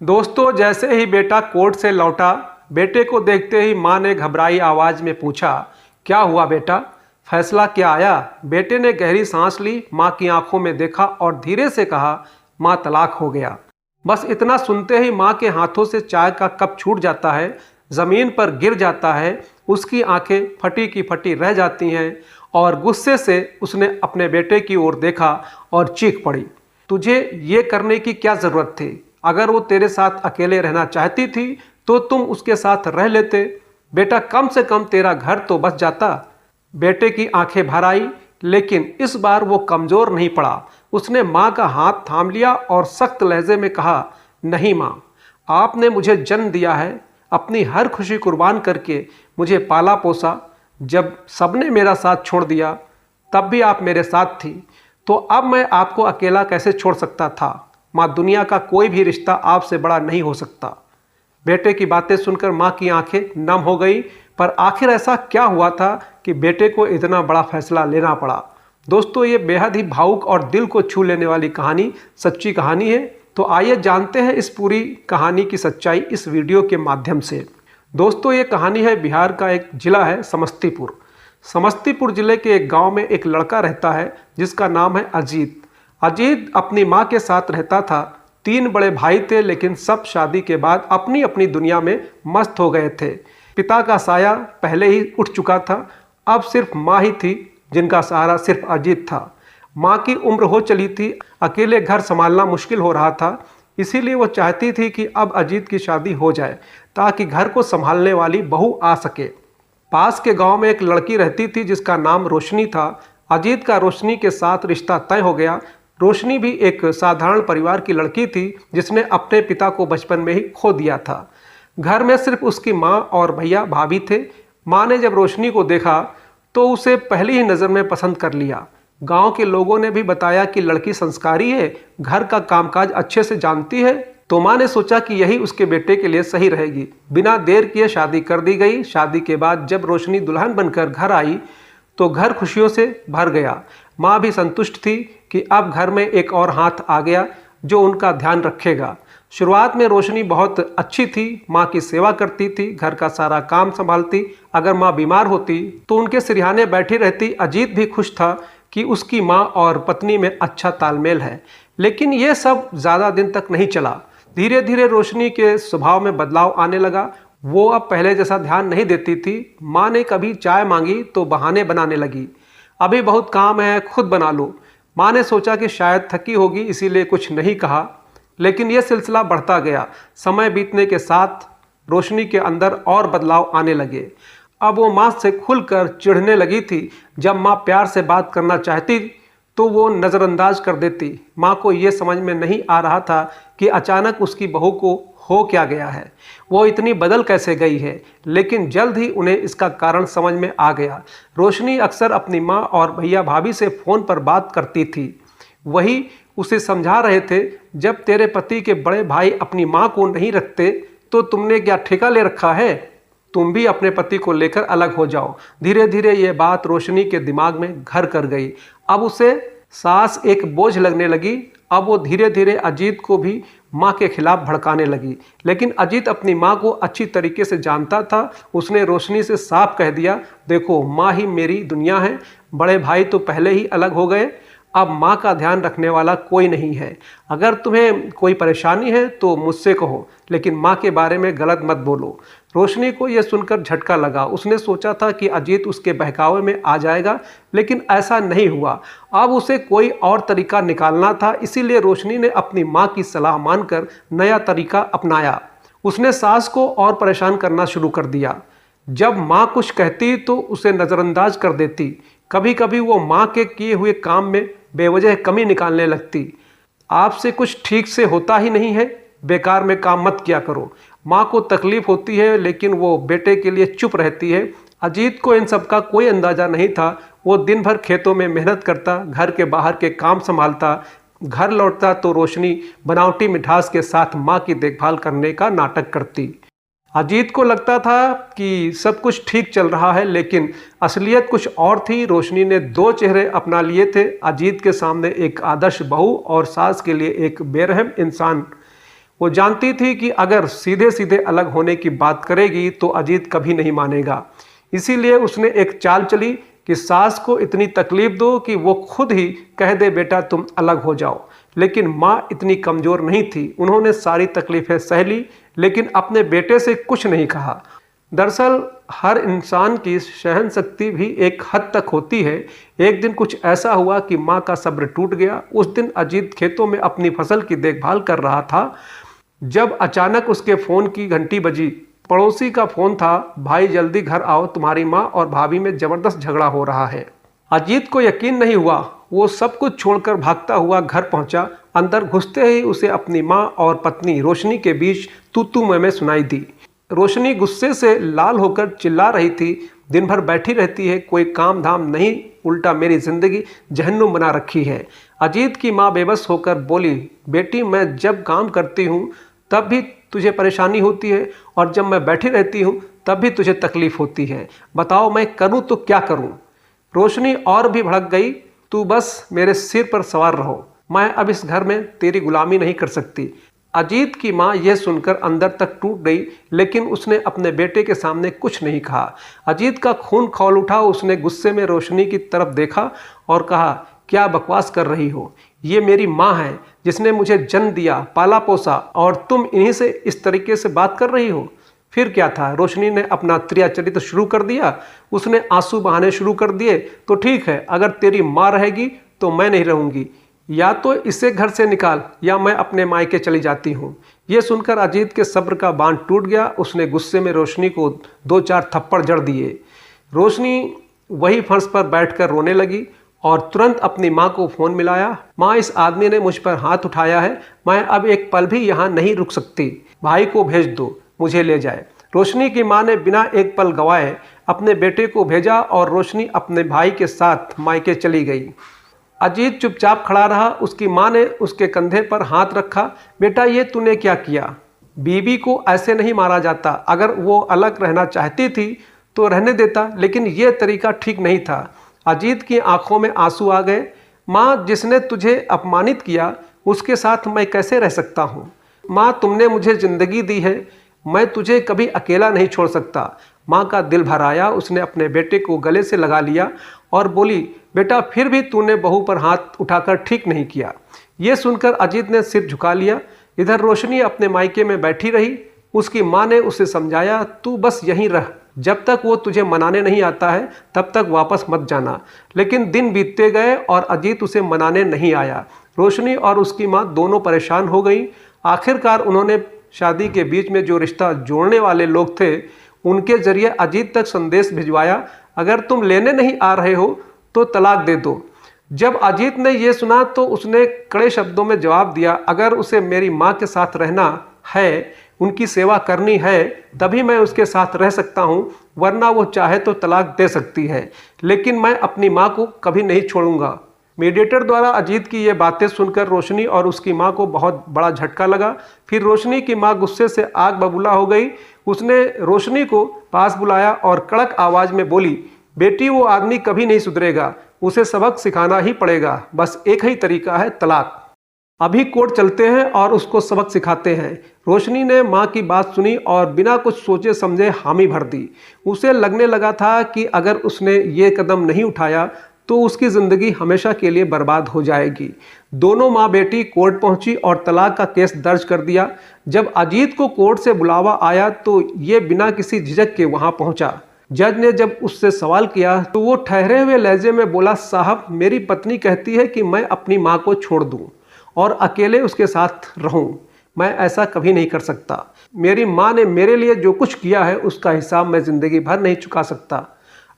दोस्तों, जैसे ही बेटा कोर्ट से लौटा, बेटे को देखते ही माँ ने घबराई आवाज में पूछा, क्या हुआ बेटा, फैसला क्या आया? बेटे ने गहरी सांस ली, माँ की आंखों में देखा और धीरे से कहा, माँ तलाक हो गया। बस इतना सुनते ही माँ के हाथों से चाय का कप छूट जाता है, जमीन पर गिर जाता है, उसकी आंखें फटी की फटी रह जाती हैं और गुस्से से उसने अपने बेटे की ओर देखा और चीख पड़ी, तुझे ये करने की क्या जरूरत थी? अगर वो तेरे साथ अकेले रहना चाहती थी तो तुम उसके साथ रह लेते। बेटा, कम से कम तेरा घर तो बच जाता। बेटे की आंखें भर आई, लेकिन इस बार वो कमजोर नहीं पड़ा। उसने माँ का हाथ थाम लिया और सख्त लहजे में कहा, नहीं माँ, आपने मुझे जन्म दिया है, अपनी हर खुशी कुर्बान करके मुझे पाला पोसा। जब सबने मेरा साथ छोड़ दिया तब भी आप मेरे साथ थी, तो अब मैं आपको अकेला कैसे छोड़ सकता था? माँ, दुनिया का कोई भी रिश्ता आपसे बड़ा नहीं हो सकता। बेटे की बातें सुनकर माँ की आंखें नम हो गई, पर आखिर ऐसा क्या हुआ था कि बेटे को इतना बड़ा फैसला लेना पड़ा? दोस्तों, ये बेहद ही भावुक और दिल को छू लेने वाली कहानी सच्ची कहानी है। तो आइए जानते हैं इस पूरी कहानी की सच्चाई इस वीडियो के माध्यम से। दोस्तों, ये कहानी है बिहार का एक जिला है समस्तीपुर। समस्तीपुर जिले के एक गांव में एक लड़का रहता है जिसका नाम है अजीत। अजीत अपनी माँ के साथ रहता था। 3 बड़े भाई थे, लेकिन सब शादी के बाद अपनी अपनी दुनिया में मस्त हो गए थे। पिता का साया पहले ही उठ चुका था, अब सिर्फ माँ ही थी जिनका सहारा सिर्फ अजीत था। माँ की उम्र हो चली थी, अकेले घर संभालना मुश्किल हो रहा था, इसीलिए वो चाहती थी कि अब अजीत की शादी हो जाए ताकि घर को संभालने वाली बहू आ सके। पास के गांव में एक लड़की रहती थी जिसका नाम रोशनी था। अजीत का रोशनी के साथ रिश्ता तय हो गया। रोशनी भी एक साधारण परिवार की लड़की थी जिसने अपने पिता को बचपन में ही खो दिया था। घर में सिर्फ उसकी माँ और भैया भाभी थे। माँ ने जब रोशनी को देखा तो उसे पहली ही नज़र में पसंद कर लिया। गांव के लोगों ने भी बताया कि लड़की संस्कारी है, घर का कामकाज अच्छे से जानती है, तो माँ ने सोचा कि यही उसके बेटे के लिए सही रहेगी। बिना देर किए शादी कर दी गई। शादी के बाद जब रोशनी दुल्हन बनकर घर आई तो घर खुशियों से भर गया। माँ भी संतुष्ट थी कि अब घर में एक और हाथ आ गया जो उनका ध्यान रखेगा। शुरुआत में रोशनी बहुत अच्छी थी, माँ की सेवा करती थी, घर का सारा काम संभालती। अगर माँ बीमार होती तो उनके सिरहाने बैठी रहती। अजीत भी खुश था कि उसकी माँ और पत्नी में अच्छा तालमेल है। लेकिन ये सब ज़्यादा दिन तक नहीं चला। धीरे धीरे रोशनी के स्वभाव में बदलाव आने लगा। वो अब पहले जैसा ध्यान नहीं देती थी। माँ ने कभी चाय मांगी तो बहाने बनाने लगी, अभी बहुत काम है, खुद बना लो। माँ ने सोचा कि शायद थकी होगी, इसीलिए कुछ नहीं कहा। लेकिन यह सिलसिला बढ़ता गया। समय बीतने के साथ रोशनी के अंदर और बदलाव आने लगे। अब वो माँ से खुलकर चिढ़ने लगी थी। जब माँ प्यार से बात करना चाहती तो वो नज़रअंदाज कर देती। माँ को ये समझ में नहीं आ रहा था कि अचानक उसकी बहू को हो क्या गया है, वो इतनी बदल कैसे गई है। लेकिन जल्द ही उन्हें इसका कारण समझ में आ गया। रोशनी अक्सर अपनी माँ और भैया भाभी से फ़ोन पर बात करती थी। वही उसे समझा रहे थे, जब तेरे पति के बड़े भाई अपनी माँ को नहीं रखते तो तुमने क्या ठेका ले रखा है? तुम भी अपने पति को लेकर अलग हो जाओ। धीरे धीरे ये बात रोशनी के दिमाग में घर कर गई। अब उसे सास एक बोझ लगने लगी। अब वो धीरे धीरे अजीत को भी माँ के खिलाफ भड़काने लगी। लेकिन अजीत अपनी माँ को अच्छी तरीके से जानता था। उसने रोशनी से साफ कह दिया, देखो, माँ ही मेरी दुनिया है, बड़े भाई तो पहले ही अलग हो गए, अब माँ का ध्यान रखने वाला कोई नहीं है। अगर तुम्हें कोई परेशानी है तो मुझसे कहो, लेकिन माँ के बारे में गलत मत बोलो। रोशनी को यह सुनकर झटका लगा। उसने सोचा था कि अजीत उसके बहकावे में आ जाएगा, लेकिन ऐसा नहीं हुआ। अब उसे कोई और तरीका निकालना था, इसीलिए रोशनी ने अपनी माँ की सलाह मानकर नया तरीका अपनाया। उसने सास को और परेशान करना शुरू कर दिया। जब माँ कुछ कहती तो उसे नज़रअंदाज कर देती। कभी कभी वो माँ के किए हुए काम में बेवजह कमी निकालने लगती। आपसे कुछ ठीक से होता ही नहीं है, बेकार में काम मत किया करो। माँ को तकलीफ होती है, लेकिन वो बेटे के लिए चुप रहती है। अजीत को इन सब का कोई अंदाज़ा नहीं था। वो दिन भर खेतों में मेहनत करता, घर के बाहर के काम संभालता, घर लौटता तो रोशनी बनावटी मिठास के साथ माँ की देखभाल करने का नाटक करती। अजीत को लगता था कि सब कुछ ठीक चल रहा है, लेकिन असलियत कुछ और थी। रोशनी ने 2 चेहरे अपना लिए थे, अजीत के सामने एक आदर्श बहू और सास के लिए एक बेरहम इंसान। वो जानती थी कि अगर सीधे सीधे अलग होने की बात करेगी तो अजीत कभी नहीं मानेगा। इसीलिए उसने एक चाल चली कि सास को इतनी तकलीफ दो कि वो खुद ही कह दे बेटा तुम अलग हो जाओ। लेकिन माँ इतनी कमज़ोर नहीं थी, उन्होंने सारी तकलीफ़ें सह ली लेकिन अपने बेटे से कुछ नहीं कहा। दरअसल हर इंसान की सहन शक्ति भी एक हद तक होती है। एक दिन कुछ ऐसा हुआ कि माँ का सब्र टूट गया। उस दिन अजीत खेतों में अपनी फसल की देखभाल कर रहा था जब अचानक उसके फ़ोन की घंटी बजी। पड़ोसी का फ़ोन था, भाई जल्दी घर आओ, तुम्हारी माँ और भाभी में ज़बरदस्त झगड़ा हो रहा है। अजीत को यकीन नहीं हुआ, वो सब कुछ छोड़कर भागता हुआ घर पहुंचा। अंदर घुसते ही उसे अपनी माँ और पत्नी रोशनी के बीच तू मैं सुनाई दी। रोशनी गुस्से से लाल होकर चिल्ला रही थी, दिन भर बैठी रहती है, कोई काम धाम नहीं, उल्टा मेरी जिंदगी जहन्नुम बना रखी है। अजीत की माँ बेबस होकर बोली, बेटी मैं जब काम करती हूँ तब भी तुझे परेशानी होती है और जब मैं बैठी रहती हूँ तब भी तुझे तकलीफ होती है, बताओ मैं करूँ तो क्या करूँ। रोशनी और भी भड़क गई, तू बस मेरे सिर पर सवार रहो, मैं अब इस घर में तेरी गुलामी नहीं कर सकती। अजीत की माँ यह सुनकर अंदर तक टूट गई लेकिन उसने अपने बेटे के सामने कुछ नहीं कहा। अजीत का खून खौल उठा, उसने गुस्से में रोशनी की तरफ देखा और कहा, क्या बकवास कर रही हो, ये मेरी माँ है जिसने मुझे जन्म दिया, पाला पोसा, और तुम इन्हीं से इस तरीके से बात कर रही हो। फिर क्या था, रोशनी ने अपना त्रियाचरित्र शुरू कर दिया। उसने आंसू बहाने शुरू कर दिए, तो ठीक है, अगर तेरी माँ रहेगी तो मैं नहीं रहूँगी, या तो इसे घर से निकाल या मैं अपने मायके चली जाती हूँ। ये सुनकर अजीत के सब्र का बांध टूट गया। उसने गुस्से में रोशनी को 2-4 थप्पड़ जड़ दिए। रोशनी वही फर्श पर बैठकर रोने लगी और तुरंत अपनी माँ को फ़ोन मिलाया। माँ, इस आदमी ने मुझ पर हाथ उठाया है, मैं अब एक पल भी यहाँ नहीं रुक सकती, भाई को भेज दो, मुझे ले जाए। रोशनी की माँ ने बिना एक पल गंवाए अपने बेटे को भेजा और रोशनी अपने भाई के साथ मायके चली गई। अजीत चुपचाप खड़ा रहा। उसकी माँ ने उसके कंधे पर हाथ रखा, बेटा ये तूने क्या किया, बीवी को ऐसे नहीं मारा जाता, अगर वो अलग रहना चाहती थी तो रहने देता, लेकिन ये तरीका ठीक नहीं था। अजीत की आंखों में आंसू आ गए। माँ, जिसने तुझे अपमानित किया उसके साथ मैं कैसे रह सकता हूँ। माँ, तुमने मुझे ज़िंदगी दी है, मैं तुझे कभी अकेला नहीं छोड़ सकता। माँ का दिल भर आया। उसने अपने बेटे को गले से लगा लिया और बोली, बेटा फिर भी तूने बहू पर हाथ उठाकर ठीक नहीं किया। ये सुनकर अजीत ने सिर झुका लिया। इधर रोशनी अपने मायके में बैठी रही। उसकी माँ ने उसे समझाया, तू बस यहीं रह, जब तक वो तुझे मनाने नहीं आता है तब तक वापस मत जाना। लेकिन दिन बीतते गए और अजीत उसे मनाने नहीं आया। रोशनी और उसकी माँ दोनों परेशान हो गई। आखिरकार उन्होंने शादी के बीच में जो रिश्ता जोड़ने वाले लोग थे उनके जरिए अजीत तक संदेश भिजवाया, अगर तुम लेने नहीं आ रहे हो तो तलाक दे दो। जब अजीत ने यह सुना तो उसने कड़े शब्दों में जवाब दिया, अगर उसे मेरी माँ के साथ रहना है, उनकी सेवा करनी है, तभी मैं उसके साथ रह सकता हूँ, वरना वो चाहे तो तलाक दे सकती है, लेकिन मैं अपनी माँ को कभी नहीं छोड़ूंगा। मीडिएटर द्वारा अजीत की ये बातें सुनकर रोशनी और उसकी माँ को बहुत बड़ा झटका लगा। फिर रोशनी की माँ गुस्से से आग बबूला हो गई। उसने रोशनी को पास बुलाया और कड़क आवाज़ में बोली, बेटी वो आदमी कभी नहीं सुधरेगा, उसे सबक सिखाना ही पड़ेगा, बस एक ही तरीका है, तलाक। अभी कोर्ट चलते हैं और उसको सबक सिखाते हैं। रोशनी ने माँ की बात सुनी और बिना कुछ सोचे समझे हामी भर दी। उसे लगने लगा था कि अगर उसने ये कदम नहीं उठाया तो उसकी ज़िंदगी हमेशा के लिए बर्बाद हो जाएगी। दोनों माँ बेटी कोर्ट पहुंची और तलाक का केस दर्ज कर दिया। जब अजीत को कोर्ट से बुलावा आया तो ये बिना किसी झिझक के वहां पहुंचा। जज ने जब उससे सवाल किया तो वो ठहरे हुए लहजे में बोला, साहब मेरी पत्नी कहती है कि मैं अपनी माँ को छोड़ दूँ और अकेले उसके साथ रहूं। मैं ऐसा कभी नहीं कर सकता। मेरी माँ ने मेरे लिए जो कुछ किया है उसका हिसाब मैं ज़िंदगी भर नहीं चुका सकता।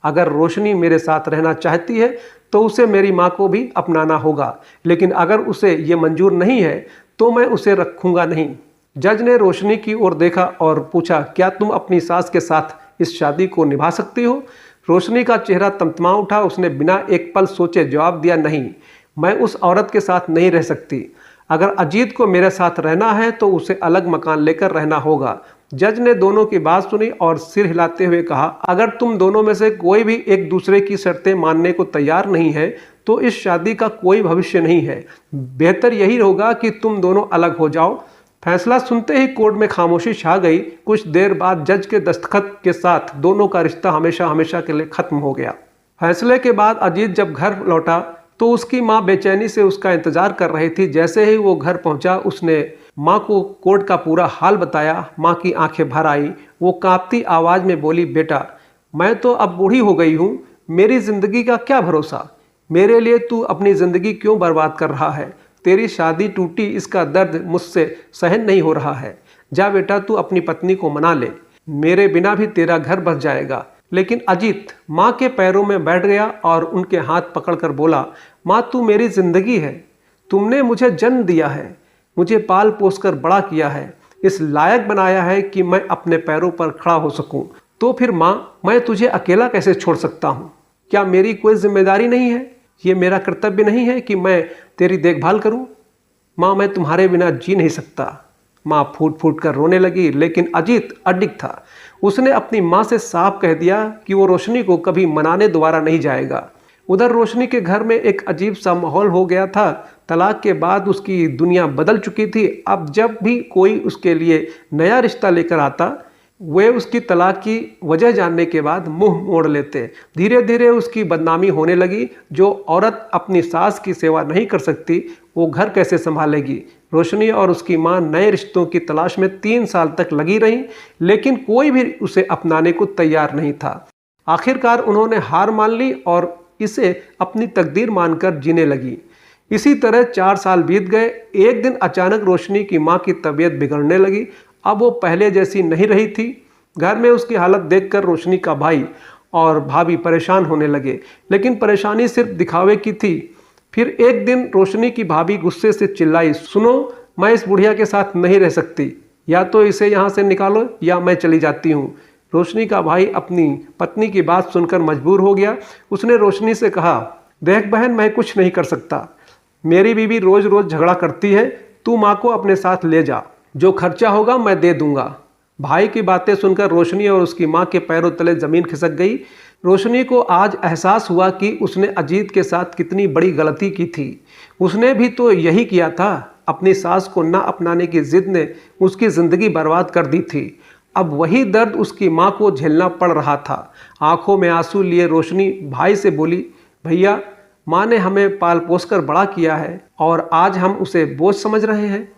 अगर रोशनी मेरे साथ रहना चाहती है तो उसे मेरी माँ को भी अपनाना होगा, लेकिन अगर उसे ये मंजूर नहीं है तो मैं उसे रखूँगा नहीं। जज ने रोशनी की ओर देखा और पूछा, क्या तुम अपनी सास के साथ इस शादी को निभा सकती हो? रोशनी का चेहरा तमतमा उठा। उसने बिना एक पल सोचे जवाब दिया, नहीं, मैं उस औरत के साथ नहीं रह सकती। अगर अजीत को मेरे साथ रहना है तो उसे अलग मकान लेकर रहना होगा। जज ने दोनों की बात सुनी और सिर हिलाते हुए कहा, अगर तुम दोनों में से कोई भी एक दूसरे की शर्तें मानने को तैयार नहीं है तो इस शादी का कोई भविष्य नहीं है। बेहतर यही होगा कि तुम दोनों अलग हो जाओ। फैसला सुनते ही कोर्ट में खामोशी छा गई। कुछ देर बाद जज के दस्तखत के साथ दोनों का रिश्ता हमेशा हमेशा के लिए खत्म हो गया। फैसले के बाद अजीत जब घर लौटा तो उसकी माँ बेचैनी से उसका इंतजार कर रही थी। जैसे ही वो घर पहुंचा उसने माँ को कोर्ट का पूरा हाल बताया। माँ की आंखें भर आई। वो कांपती आवाज में बोली, बेटा मैं तो अब बूढ़ी हो गई हूँ, मेरी जिंदगी का क्या भरोसा। मेरे लिए तू अपनी जिंदगी क्यों बर्बाद कर रहा है। तेरी शादी टूटी, इसका दर्द मुझसे सहन नहीं हो रहा है। जा बेटा तू अपनी पत्नी को मना ले, मेरे बिना भी तेरा घर बस जाएगा। लेकिन अजीत माँ के पैरों में बैठ गया और उनके हाथ पकड़कर बोला, माँ तू मेरी जिंदगी है, तुमने मुझे जन्म दिया है, मुझे पाल पोस कर बड़ा किया है, इस लायक बनाया है कि मैं अपने पैरों पर खड़ा हो सकूं। तो फिर माँ मैं तुझे अकेला कैसे छोड़ सकता हूँ। क्या मेरी कोई जिम्मेदारी नहीं है, ये मेरा कर्तव्य नहीं है कि मैं तेरी देखभाल करूं। माँ मैं तुम्हारे बिना जी नहीं सकता। माँ फूट फूट कर रोने लगी। लेकिन अजीत अडिग था। उसने अपनी माँ से साफ कह दिया कि वो रोशनी को कभी मनाने दोबारा नहीं जाएगा। उधर रोशनी के घर में एक अजीब सा माहौल हो गया था। तलाक के बाद उसकी दुनिया बदल चुकी थी। अब जब भी कोई उसके लिए नया रिश्ता लेकर आता वे उसकी तलाक की वजह जानने के बाद मुंह मोड़ लेते। धीरे धीरे उसकी बदनामी होने लगी। जो औरत अपनी सास की सेवा नहीं कर सकती वो घर कैसे संभालेगी। रोशनी और उसकी मां नए रिश्तों की तलाश में 3 साल तक लगी रहीं, लेकिन कोई भी उसे अपनाने को तैयार नहीं था। आखिरकार उन्होंने हार मान ली और इसे अपनी तकदीर मानकर जीने लगी। इसी तरह 4 साल बीत गए। एक दिन अचानक रोशनी की माँ की तबीयत बिगड़ने लगी। अब वो पहले जैसी नहीं रही थी। घर में उसकी हालत देखकर रोशनी का भाई और भाभी परेशान होने लगे, लेकिन परेशानी सिर्फ दिखावे की थी। फिर एक दिन रोशनी की भाभी गुस्से से चिल्लाई, सुनो मैं इस बुढ़िया के साथ नहीं रह सकती, या तो इसे यहाँ से निकालो या मैं चली जाती हूँ। रोशनी का भाई अपनी पत्नी की बात सुनकर मजबूर हो गया। उसने रोशनी से कहा, देख बहन मैं कुछ नहीं कर सकता, मेरी बीवी रोज रोज झगड़ा करती है, तू माँ को अपने साथ ले जा, जो खर्चा होगा मैं दे दूंगा। भाई की बातें सुनकर रोशनी और उसकी माँ के पैरों तले जमीन खिसक गई। रोशनी को आज एहसास हुआ कि उसने अजीत के साथ कितनी बड़ी गलती की थी। उसने भी तो यही किया था। अपनी सास को ना अपनाने की जिद ने उसकी जिंदगी बर्बाद कर दी थी। अब वही दर्द उसकी माँ को झेलना पड़ रहा था। आंखों में आंसू लिए रोशनी भाई से बोली, भैया माँ ने हमें पाल पोस कर बड़ा किया है और आज हम उसे बोझ समझ रहे हैं।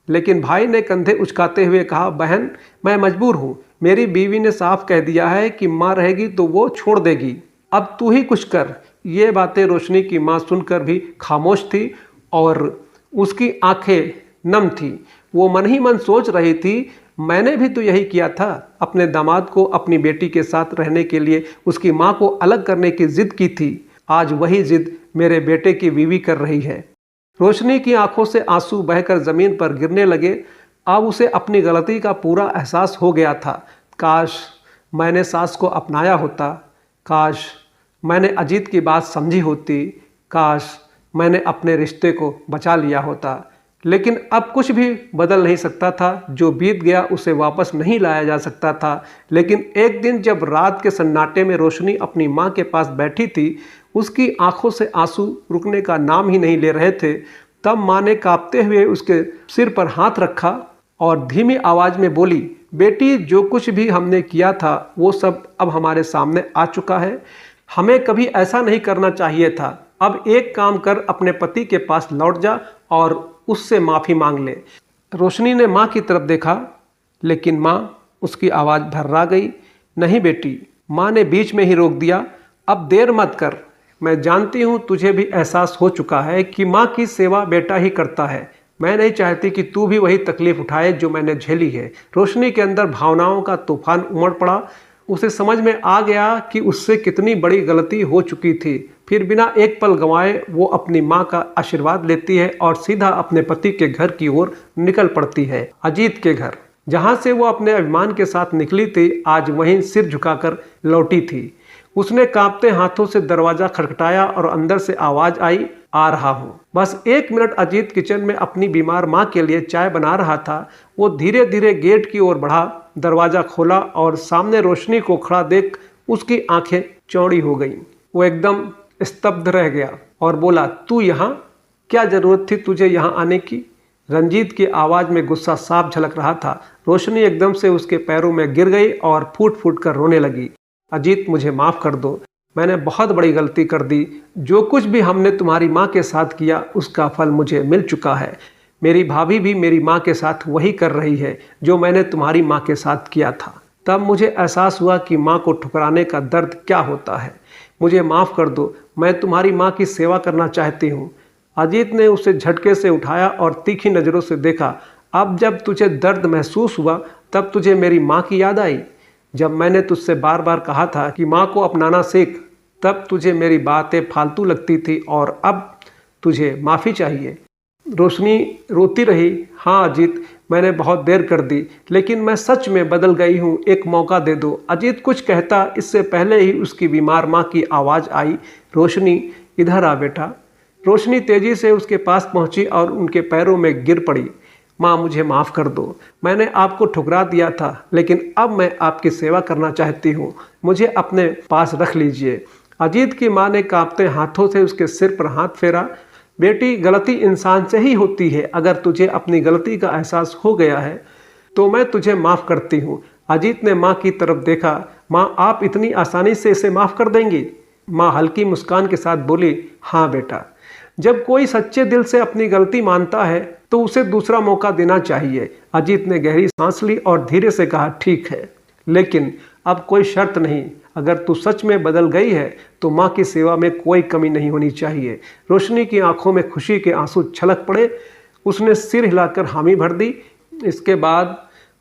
लेकिन भाई ने कंधे उचकाते हुए कहा, बहन मैं मजबूर हूँ, मेरी बीवी ने साफ कह दिया है कि माँ रहेगी तो वो छोड़ देगी, अब तू ही कुछ कर। ये बातें रोशनी की माँ सुनकर भी खामोश थी और उसकी आंखें नम थी। वो मन ही मन सोच रही थी, मैंने भी तो यही किया था, अपने दामाद को अपनी बेटी के साथ रहने के लिए उसकी माँ को अलग करने की जिद की थी। आज वही जिद मेरे बेटे की बीवी कर रही है। रोशनी की आंखों से आंसू बहकर जमीन पर गिरने लगे। अब उसे अपनी गलती का पूरा एहसास हो गया था। काश मैंने सास को अपनाया होता, काश मैंने अजीत की बात समझी होती, काश मैंने अपने रिश्ते को बचा लिया होता। लेकिन अब कुछ भी बदल नहीं सकता था। जो बीत गया उसे वापस नहीं लाया जा सकता था। लेकिन एक दिन जब रात के सन्नाटे में रोशनी अपनी माँ के पास बैठी थी, उसकी आंखों से आंसू रुकने का नाम ही नहीं ले रहे थे, तब माँ ने कांपते हुए उसके सिर पर हाथ रखा और धीमी आवाज में बोली, बेटी जो कुछ भी हमने किया था वो सब अब हमारे सामने आ चुका है। हमें कभी ऐसा नहीं करना चाहिए था। अब एक काम कर, अपने पति के पास लौट जा और उससे माफ़ी मांग ले। रोशनी ने माँ की तरफ देखा, लेकिन माँ उसकी आवाज़ भर्रा गई। नहीं बेटी, माँ ने बीच में ही रोक दिया, अब देर मत कर। मैं जानती हूँ तुझे भी एहसास हो चुका है कि माँ की सेवा बेटा ही करता है। मैं नहीं चाहती कि तू भी वही तकलीफ उठाए जो मैंने झेली है। रोशनी के अंदर भावनाओं का तूफान उमड़ पड़ा। उसे समझ में आ गया कि उससे कितनी बड़ी गलती हो चुकी थी। फिर बिना एक पल गंवाए वो अपनी माँ का आशीर्वाद लेती है और सीधा अपने पति के घर की ओर निकल पड़ती है, अजीत के घर। जहाँ से वो अपने अभिमान के साथ निकली थी, आज वहीं सिर झुकाकर लौटी थी। उसने कांपते हाथों से दरवाजा खटखटाया और अंदर से आवाज आई, आ रहा हूँ। बस 1 मिनट। अजीत किचन में अपनी बीमार माँ के लिए चाय बना रहा था। वो धीरे धीरे गेट की ओर बढ़ा, दरवाजा खोला और सामने रोशनी को खड़ा देख उसकी आंखें चौड़ी हो गईं। वो एकदम स्तब्ध रह गया और बोला, तू यहाँ? क्या जरूरत थी तुझे यहाँ आने की? रंजीत की आवाज़ में गुस्सा साफ झलक रहा था। रोशनी एकदम से उसके पैरों में गिर गई और फूट फूट कर रोने लगी। अजीत, मुझे माफ़ कर दो, मैंने बहुत बड़ी गलती कर दी। जो कुछ भी हमने तुम्हारी माँ के साथ किया उसका फल मुझे मिल चुका है। मेरी भाभी भी मेरी माँ के साथ वही कर रही है जो मैंने तुम्हारी माँ के साथ किया था। तब मुझे एहसास हुआ कि माँ को ठुकराने का दर्द क्या होता है। मुझे माफ़ कर दो, मैं तुम्हारी माँ की सेवा करना चाहती हूँ। अजीत ने उसे झटके से उठाया और तीखी नज़रों से देखा। अब जब तुझे दर्द महसूस हुआ तब तुझे मेरी माँ की याद आई। जब मैंने तुझसे बार बार कहा था कि माँ को अपनाना सीख, तब तुझे मेरी बातें फालतू लगती थी और अब तुझे माफ़ी चाहिए। रोशनी रोती रही। हाँ अजीत, मैंने बहुत देर कर दी, लेकिन मैं सच में बदल गई हूँ, एक मौका दे दो। अजीत कुछ कहता इससे पहले ही उसकी बीमार माँ की आवाज़ आई, रोशनी इधर आ बेटा। रोशनी तेजी से उसके पास पहुंची और उनके पैरों में गिर पड़ी। माँ, मुझे माफ़ कर दो, मैंने आपको ठुकरा दिया था, लेकिन अब मैं आपकी सेवा करना चाहती हूँ, मुझे अपने पास रख लीजिए। अजीत की माँ ने कांपते हाथों से उसके सिर पर हाथ फेरा। बेटी, गलती इंसान से ही होती है। अगर तुझे अपनी गलती का एहसास हो गया है तो मैं तुझे माफ़ करती हूँ। अजीत ने माँ की तरफ देखा। माँ, आप इतनी आसानी से इसे माफ़ कर देंगी? माँ हल्की मुस्कान के साथ बोली, हाँ बेटा, जब कोई सच्चे दिल से अपनी गलती मानता है तो उसे दूसरा मौका देना चाहिए। अजीत ने गहरी सांस ली और धीरे से कहा, ठीक है, लेकिन अब कोई शर्त नहीं। अगर तू सच में बदल गई है तो माँ की सेवा में कोई कमी नहीं होनी चाहिए। रोशनी की आंखों में खुशी के आंसू छलक पड़े। उसने सिर हिलाकर हामी भर दी। इसके बाद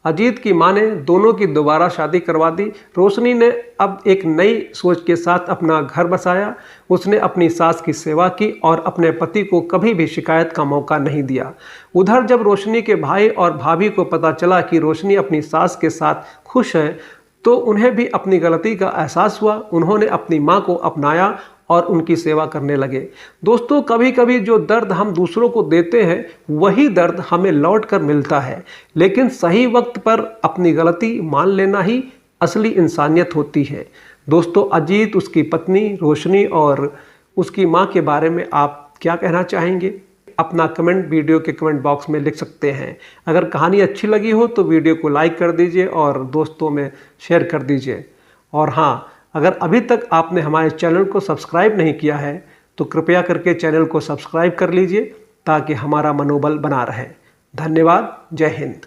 अजीत की माँ ने दोनों की दोबारा शादी करवा दी। रोशनी ने अब एक नई सोच के साथ अपना घर बसाया। उसने अपनी सास की सेवा की और अपने पति को कभी भी शिकायत का मौका नहीं दिया। उधर जब रोशनी के भाई और भाभी को पता चला कि रोशनी अपनी सास के साथ खुश है तो उन्हें भी अपनी गलती का एहसास हुआ। उन्होंने अपनी माँ को अपनाया और उनकी सेवा करने लगे। दोस्तों, कभी कभी जो दर्द हम दूसरों को देते हैं वही दर्द हमें लौट कर मिलता है, लेकिन सही वक्त पर अपनी गलती मान लेना ही असली इंसानियत होती है। दोस्तों, अजीत, उसकी पत्नी रोशनी और उसकी माँ के बारे में आप क्या कहना चाहेंगे? अपना कमेंट वीडियो के कमेंट बॉक्स में लिख सकते हैं। अगर कहानी अच्छी लगी हो तो वीडियो को लाइक कर दीजिए और दोस्तों में शेयर कर दीजिए। और हाँ, अगर अभी तक आपने हमारे चैनल को सब्सक्राइब नहीं किया है तो कृपया करके चैनल को सब्सक्राइब कर लीजिए ताकि हमारा मनोबल बना रहे। धन्यवाद। जय हिंद।